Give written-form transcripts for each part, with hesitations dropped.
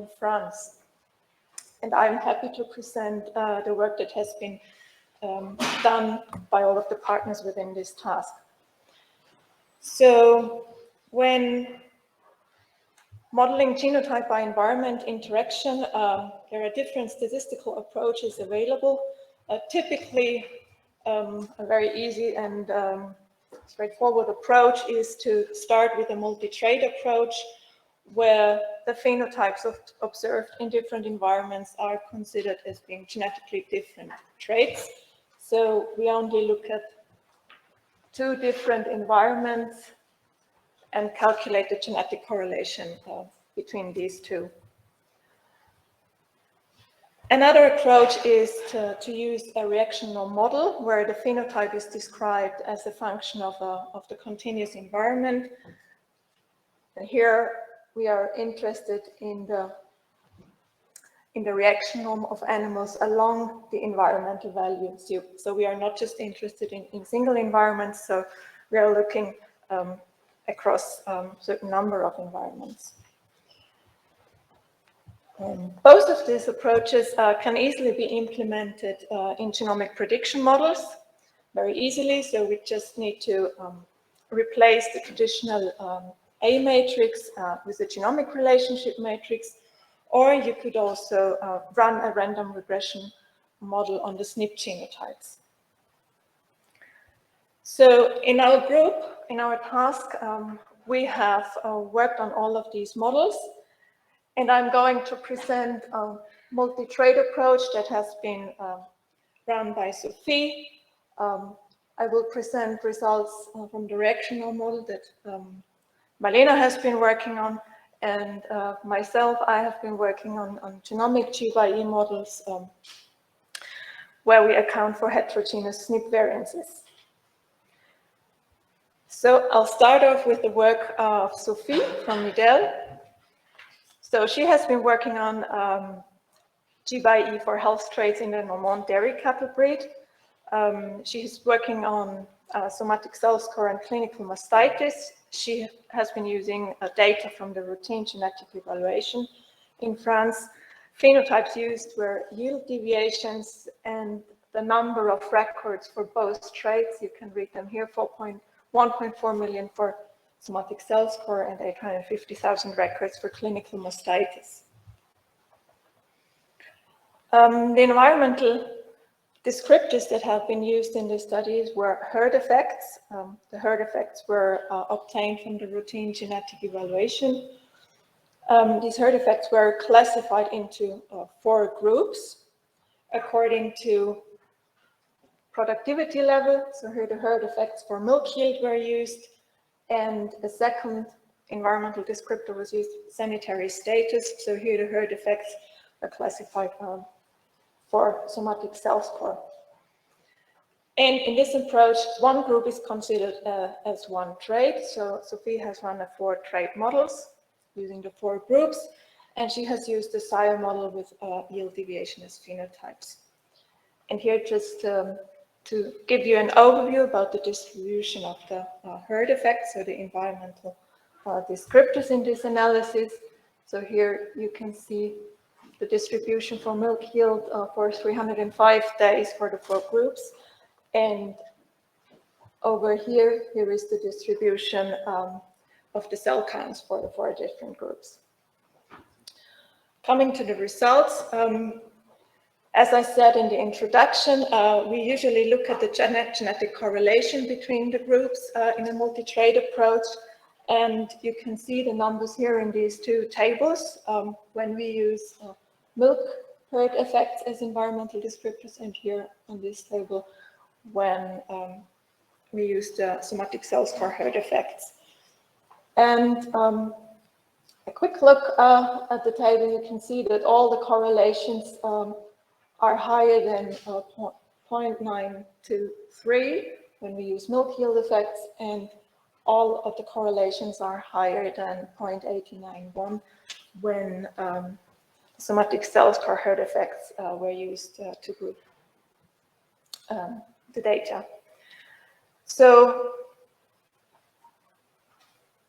in France. And I'm happy to present the work that has been done by all of the partners within this task. So when modeling genotype by environment interaction, there are different statistical approaches available. Typically, a very easy and straightforward approach is to start with a multi-trait approach, where the phenotypes observed in different environments are considered as being genetically different traits. So we only look at 2 different environments and calculate the genetic correlation between these 2. Another approach is to use a reactional model where the phenotype is described as a function of the continuous environment. And here we are interested in the reactionome of animals along the environmental values. So we are not just interested in single environments, so we are looking across a certain number of environments. Both of these approaches can easily be implemented in genomic prediction models very easily. So we just need to replace the traditional A matrix with a genomic relationship matrix, or you could also run a random regression model on the SNP genotypes. So in our group, in our task, we have worked on all of these models. And I'm going to present a multi-trait approach that has been run by Sophie. I will present results from the reactional model that Marlena has been working on, and myself, I have been working on genomic GxE models where we account for heterogeneous SNP variances. So I'll start off with the work of Sophie from Nidel. So she has been working on GxE for health traits in the Normand dairy cattle breed. She's working on somatic cell score and clinical mastitis. She has been using data from the routine genetic evaluation in France. Phenotypes used were yield deviations and the number of records for both traits. You can read them here, 1.4 million for somatic cell score and 850,000 records for clinical mastitis. The environmental descriptors that have been used in the studies were herd effects. The herd effects were obtained from the routine genetic evaluation. These herd effects were classified into 4 groups according to productivity level. So here the herd effects for milk yield were used. And a second environmental descriptor was used, sanitary status. So here the herd effects are classified for somatic cell score. And in this approach, one group is considered as one trait. So Sophie has run 4 trait models using the 4 groups, and she has used the sire model with yield deviation as phenotypes. And here just to give you an overview about the distribution of the herd effects, so the environmental descriptors in this analysis. So here you can see the distribution for milk yield for 305 days for the 4 groups. And over here is the distribution of the cell counts for the 4 different groups. Coming to the results, as I said in the introduction, we usually look at the genetic correlation between the groups in a multi-trait approach. And you can see the numbers here in these 2 tables when we use milk herd effects as environmental descriptors, and here on this table when we use the somatic cell score herd effects. And a quick look at the table, you can see that all the correlations are higher than 0.923 when we use milk yield effects, and all of the correlations are higher than 0.891 when somatic cell score herd effects were used to group the data. So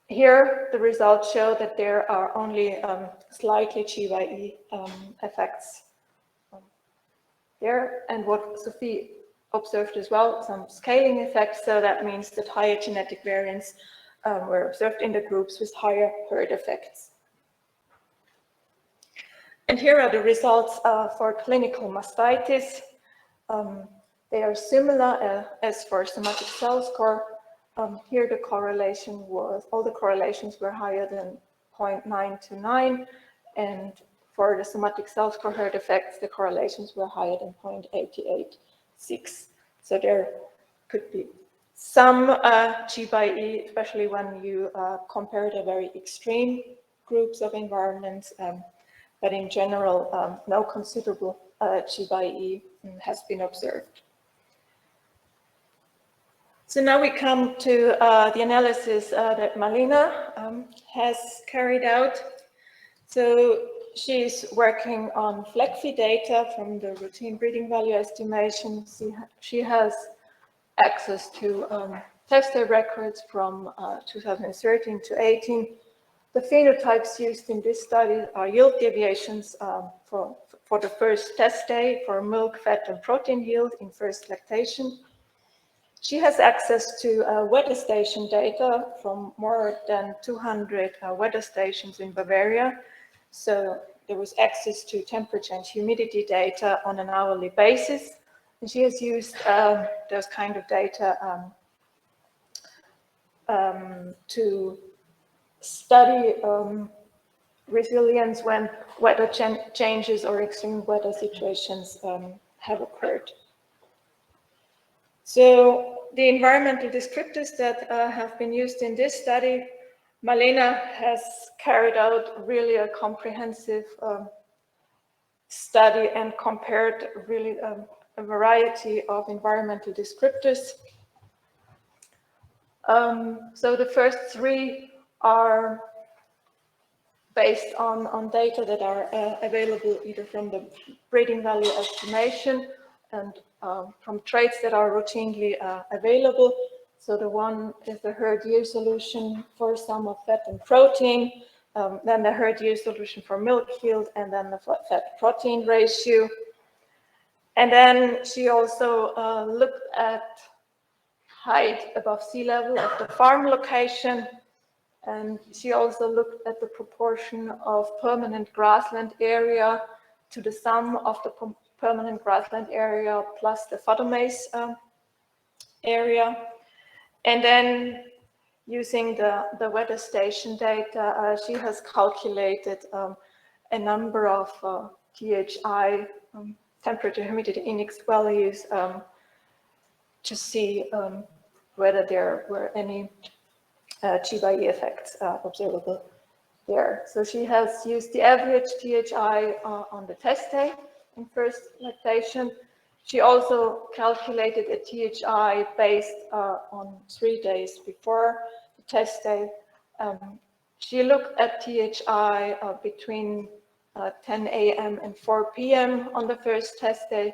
Here, the results show that there are only slightly GxE effects there, and what Sophie observed as well, some scaling effects, so that means that higher genetic variants were observed in the groups with higher herd effects. And here are the results for clinical mastitis. They are similar as for somatic cell score. Here the correlation was, all the correlations were higher than 0.929, and for the somatic cell score herd effects, the correlations were higher than 0.886. So there could be some GxE, especially when you compare the very extreme groups of environments, but in general, no considerable GxE has been observed. So now we come to the analysis that Malena has carried out. So she's working on FLECFI data from the routine breeding value estimation. She has access to test day records from 2013 to 18. The phenotypes used in this study are yield deviations for the first test day for milk, fat, and protein yield in first lactation. She has access to weather station data from more than 200 weather stations in Bavaria. So there was access to temperature and humidity data on an hourly basis. And she has used those kind of data to study resilience when weather changes or extreme weather situations have occurred. So the environmental descriptors that have been used in this study, Malena has carried out really a comprehensive study and compared really a variety of environmental descriptors. So the first three are based on data that are available either from the breeding value estimation and from traits that are routinely available. So the one is the herd year solution for sum of fat and protein, then the herd year solution for milk yield, and then the fat protein ratio. And then she also looked at height above sea level at the farm location. And she also looked at the proportion of permanent grassland area to the sum of the permanent grassland area plus the fodder maize area. And then using the weather station data, she has calculated a number of THI, temperature humidity index values to see whether there were any GxE effects observable there. So she has used the average THI on the test day in first lactation. She also calculated a THI based on 3 days before the test day. She looked at THI between 10 a.m. and 4 p.m. on the first test day.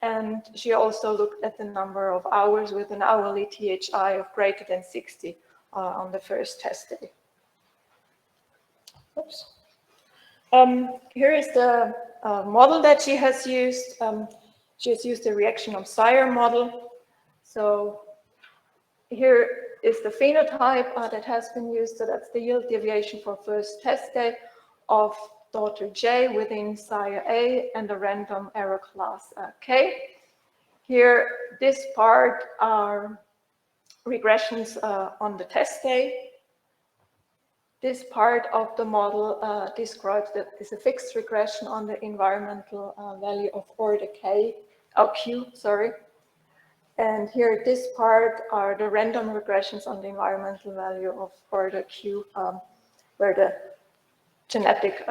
And she also looked at the number of hours with an hourly THI of greater than 60 on the first test day. Oops. Here is the model that she has used. She has used the reaction of sire model. So here is the phenotype that has been used. So that's the yield deviation for first test day of daughter J within sire A and the random error class K. Here, this part are regressions on the test day. This part of the model describes that is a fixed regression on the environmental value of order Q, sorry. And here, this part are the random regressions on the environmental value of order Q, where the genetic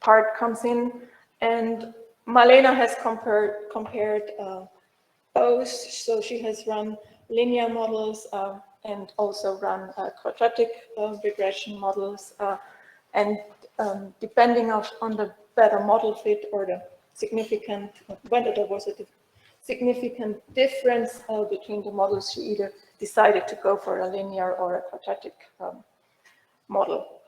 part comes in. And Malena has compared both. So she has run linear models and also run quadratic regression models. And depending on the better model fit or the significant, whether there was a significant difference between the models, she either decided to go for a linear or a quadratic model.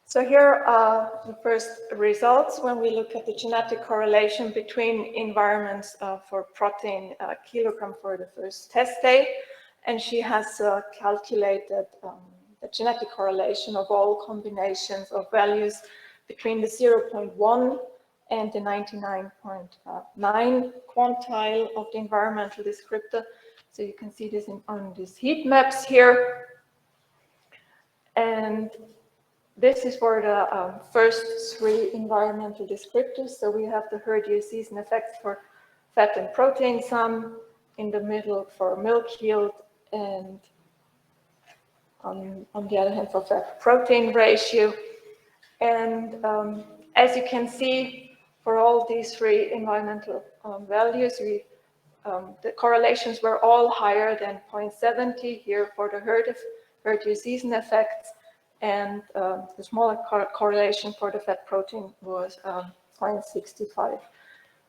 So here are the first results when we look at the genetic correlation between environments for protein kilogram for the first test day. And she has calculated the genetic correlation of all combinations of values between the 0.1 and the 99.9 quantile of the environmental descriptor. So you can see this on these heat maps here. And this is for the first 3 environmental descriptors. So we have the herd season effects for fat and protein sum, in the middle for milk yield, and on the other hand for fat protein ratio. And as you can see, for all these 3 environmental values, the correlations were all higher than 0.70 here for the herd season effects. And the smaller correlation for the fat protein was 0.65.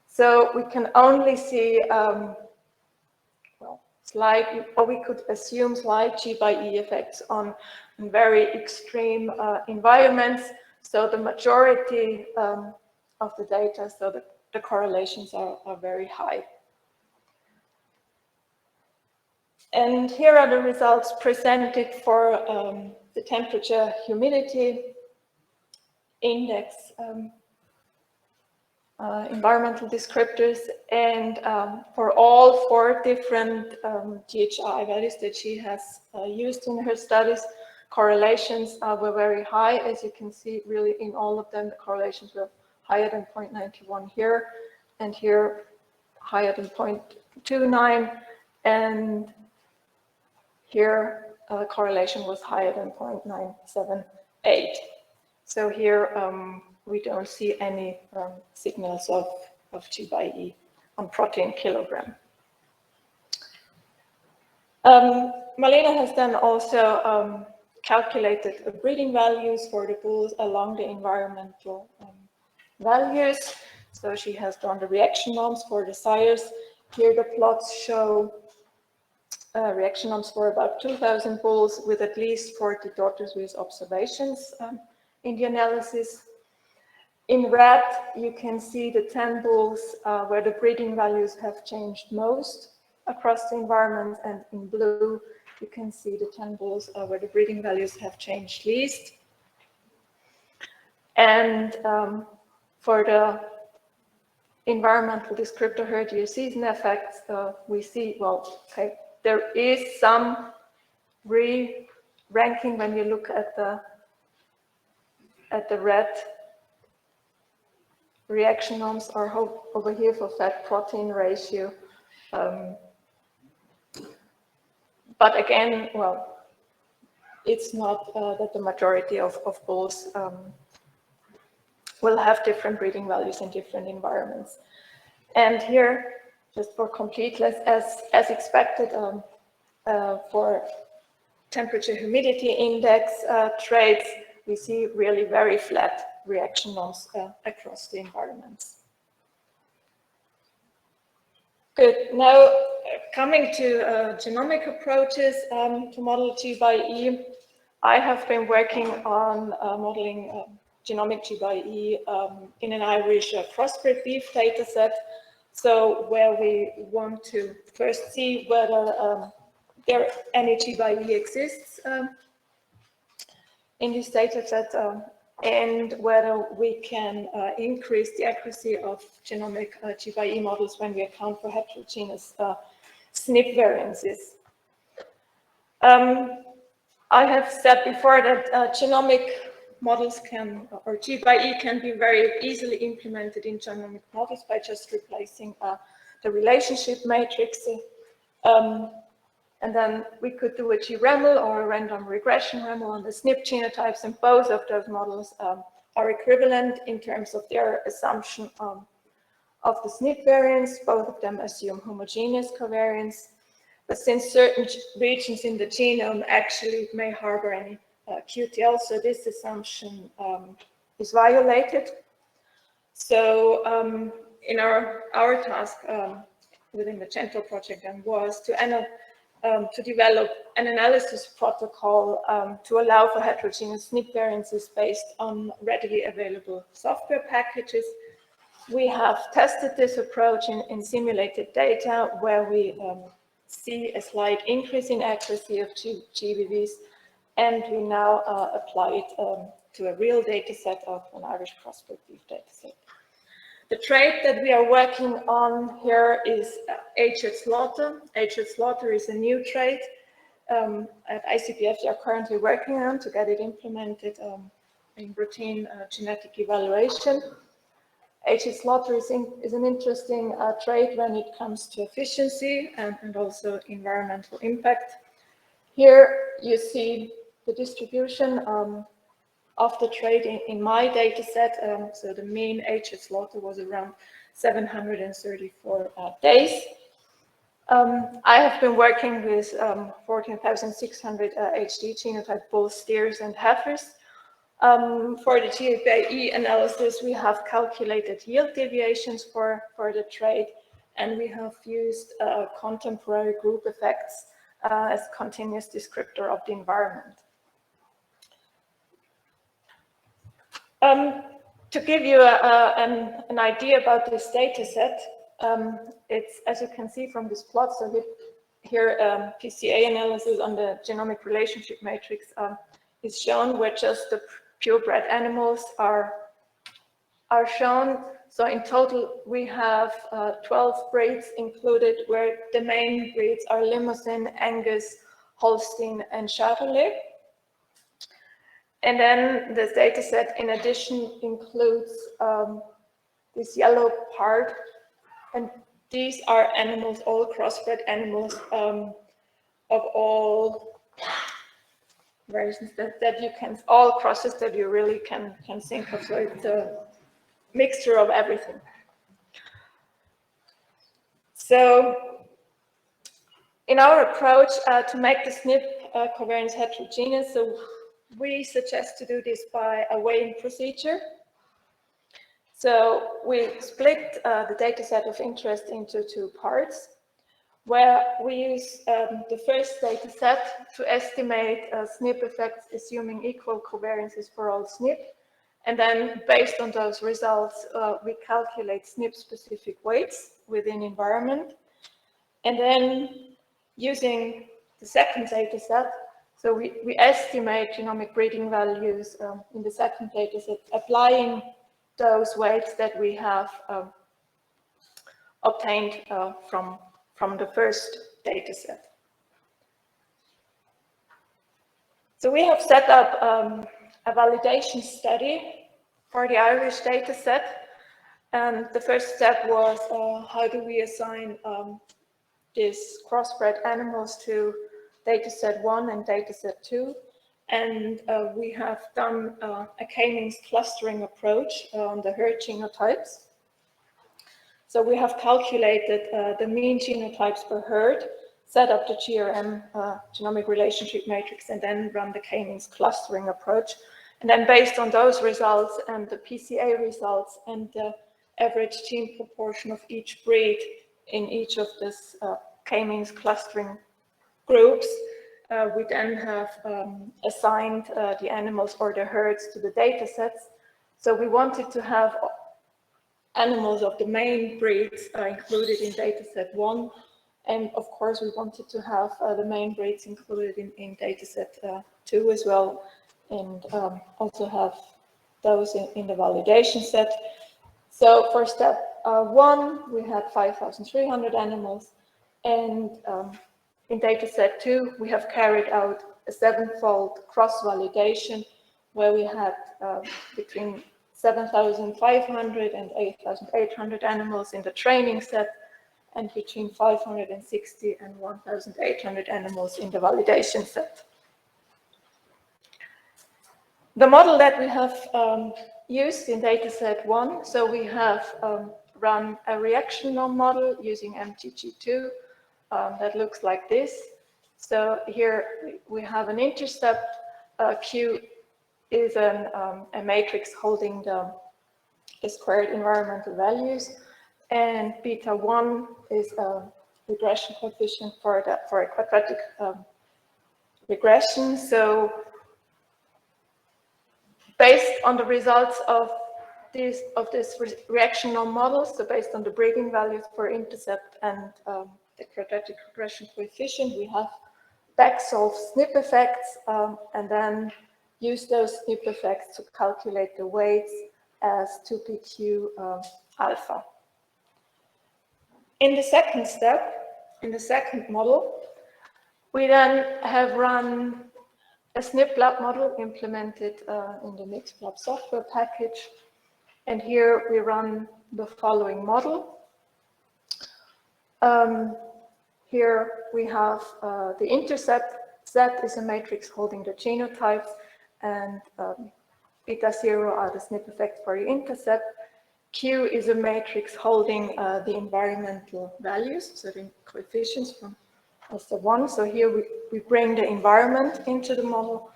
So we can only see, we could assume slight GxE effects on very extreme environments. So the majority of the data, so the correlations are very high. And here are the results presented for the temperature humidity index environmental descriptors, and for all 4 different GHI values that she has used in her studies, correlations were very high. As you can see, really in all of them, the correlations were higher than 0.91 here, and here higher than 0.29, and here the correlation was higher than 0.978. So here we don't see any signals of GxE on protein kilogram. Marlene has then also calculated breeding values for the bulls along the environmental values. So she has drawn the reaction norms for the sires. Here the plots show reaction norms for about 2,000 bulls with at least 40 daughters with observations in the analysis. In red, you can see the 10 bulls where the breeding values have changed most across the environment, and in blue, you can see the 10 bulls where the breeding values have changed least. And for the environmental descriptor herd season effects, we see, well, okay, there is some re-ranking when you look at the red reaction norms are over here for fat protein ratio. But again, well, it's not that the majority of bulls will have different breeding values in different environments. And here, just for completeness, as expected, for temperature humidity index traits, we see really very flat reaction norms across the environments. Good. Now, coming to genomic approaches to model GxE, I have been working on modeling genomic GxE in an Irish crossbred beef dataset. So where we want to first see whether there any GxE exists in this dataset, and whether we can increase the accuracy of genomic GxE models when we account for heterogeneous SNP variances. I have said before that genomic models can, or GxE can be very easily implemented in genomic models by just replacing the relationship matrix. And then we could do a GREML or a random regression REML on the SNP genotypes, and both of those models are equivalent in terms of their assumption of the SNP variance. Both of them assume homogeneous covariance. But since certain regions in the genome actually may harbor any QTL, so this assumption is violated. So in our task within the GenTORE project then was to develop an analysis protocol to allow for heterogeneous SNP variances based on readily available software packages. We have tested this approach in simulated data where we see a slight increase in accuracy of GBVs, and we now apply it to a real data set of an Irish crossbred beef data set. The trait that we are working on here is HH slaughter. HH slaughter is a new trait at ICPF they are currently working on to get it implemented in routine genetic evaluation. HH slaughter is an interesting trait when it comes to efficiency and also environmental impact. Here you see the distribution of the trait in my data set. So the mean HH slaughter was around 734 days. I have been working with 14,600 HD genotype bull steers and heifers. For the GxE analysis, we have calculated yield deviations for the trait, and we have used contemporary group effects as continuous descriptor of the environment. To give you an idea about this data set, it's, as you can see from this plot, so here PCA analysis on the genomic relationship matrix is shown, where just the purebred animals are shown. So in total, we have 12 breeds included, where the main breeds are Limousin, Angus, Holstein, and Charolais. And then the data set, in addition, includes this yellow part, and these are animals, all crossbred animals of all versions that you can, all crosses that you really can think of. So it's a mixture of everything. So in our approach to make the SNP covariance heterogeneous, so we suggest to do this by a weighing procedure. So we split the data set of interest into two parts, where we use the first data set to estimate SNP effects assuming equal covariances for all SNP. And then based on those results, we calculate SNP-specific weights within environment. And then using the second data set, so we estimate genomic breeding values in the second data set, applying those weights that we have obtained from the first data set. So we have set up a validation study for the Irish data set. And the first step was how do we assign these crossbred animals to dataset 1 and dataset 2. And we have done a k-means clustering approach on the herd genotypes. So we have calculated the mean genotypes per herd, set up the GRM genomic relationship matrix, and then run the k-means clustering approach. And then based on those results and the PCA results and the average gene proportion of each breed in each of this k-means clustering groups, we then have assigned the animals or the herds to the data sets. So we wanted to have animals of the main breeds included in dataset 1. And of course, we wanted to have the main breeds included in dataset 2 as well, and also have those in the validation set. So for step 1, we had 5,300 animals, and in dataset 2, we have carried out a 7-fold cross-validation where we had between 7,500 and 8,800 animals in the training set, and between 560 and 1,800 animals in the validation set. The model that we have used in dataset 1, so we have run a reaction norm model using MTG2 that looks like this. So here we have an intercept. Q is a matrix holding the squared environmental values, and beta 1 is a regression coefficient for a quadratic regression. So based on the results of this reactional model, so based on the breeding values for intercept and the quadratic regression coefficient, we have backsolve SNP effects and then use those SNP effects to calculate the weights as 2pq alpha. In the second step, in the second model, we then have run a SNP-lab model implemented in the MixLab software package. And here we run the following model. Here we have the intercept. Z is a matrix holding the genotypes, and beta 0 are the SNP effects for the intercept. Q is a matrix holding the environmental values, so the coefficients from S1. So here we bring the environment into the model.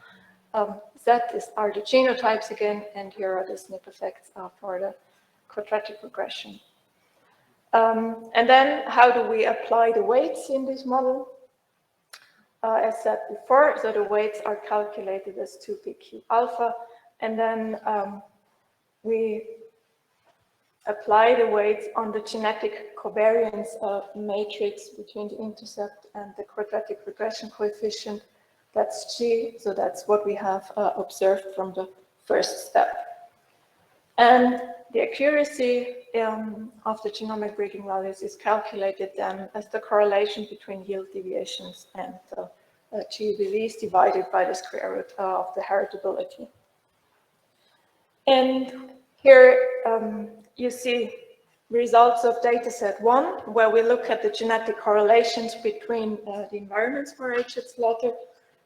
Z are the genotypes again, and here are the SNP effects for the quadratic regression. And then how do we apply the weights in this model? As said before, so the weights are calculated as 2pq alpha, and then we apply the weights on the genetic covariance matrix between the intercept and the quadratic regression coefficient. That's G, so that's what we have observed from the first step. And the accuracy of the genomic breeding values is calculated then as the correlation between yield deviations and GBVs divided by the square root of the heritability. And here you see results of dataset 1, where we look at the genetic correlations between the environments for HH slaughter.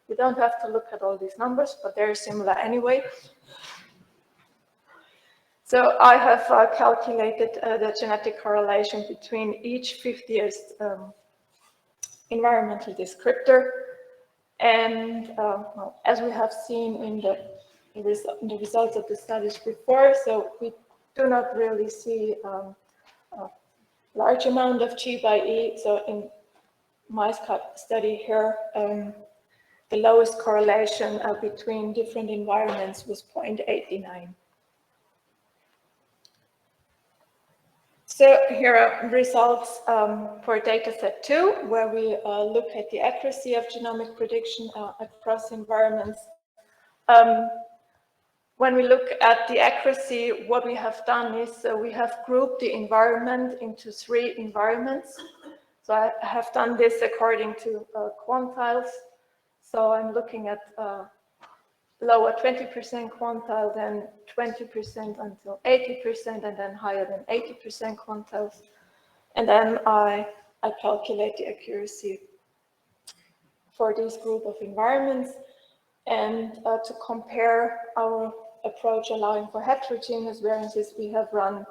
We don't have to look at all these numbers, but they're similar anyway. So I have calculated the genetic correlation between each 50th environmental descriptor. And well, as we have seen in the results of the studies before, so we do not really see a large amount of GxE. So in my study here, the lowest correlation between different environments was 0.89. So here are results for dataset 2, where we look at the accuracy of genomic prediction across environments. When we look at the accuracy, what we have done is we have grouped the environment into 3 environments. So I have done this according to quantiles. So I'm looking at lower 20% quantile, then 20% until 80%, and then higher than 80% quantiles. And then I calculate the accuracy for this group of environments. And to compare our approach allowing for heterogeneous variances, we have run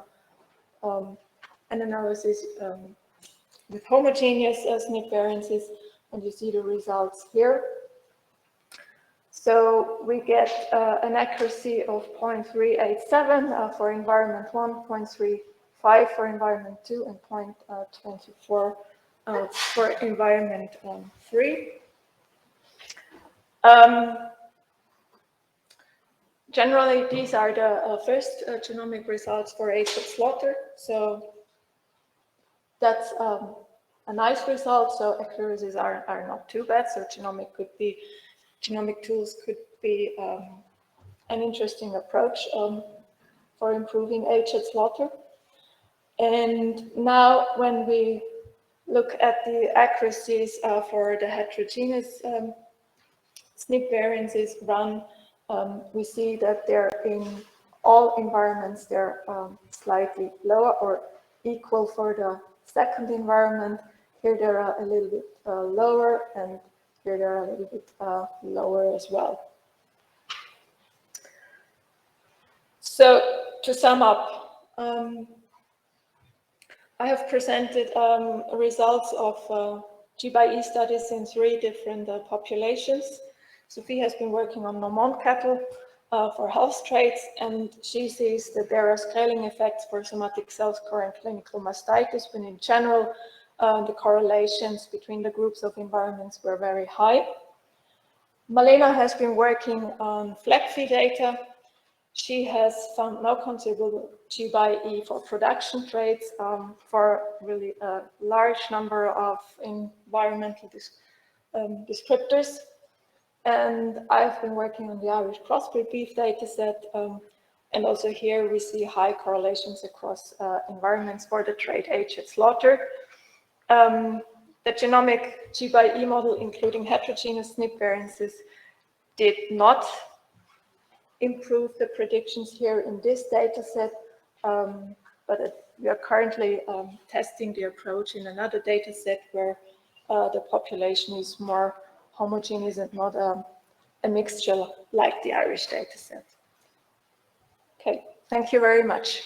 an analysis with homogeneous SNP variances, and you see the results here. So we get an accuracy of 0.387 for environment 1, 0.35 for environment 2, and 0.24 for environment 3. Generally, these are the first genomic results for HH slaughter. So that's a nice result. So accuracies are not too bad. So genomic tools could be an interesting approach for improving HH slaughter. And now when we look at the accuracies for the heterogeneous SNP variances run, we see that they're in all environments, they're slightly lower or equal for the second environment. Here they're a little bit lower, and here they're a little bit lower as well. So to sum up, I have presented results of GxE studies in 3 different populations. Sophie has been working on Normand cattle for health traits, and she sees that there are scaling effects for somatic cell score and clinical mastitis, but in general, the correlations between the groups of environments were very high. Malena has been working on FLAG-fee data. She has found no considerable GxE for production traits for really a large number of environmental descriptors. And I've been working on the Irish crossbred beef dataset. And also here we see high correlations across environments for the trait age at slaughter. The genomic GxE model, including heterogeneous SNP variances, did not improve the predictions here in this data set, but we are currently testing the approach in another data set where the population is more homogeneous and not a mixture like the Irish data set. Okay, thank you very much.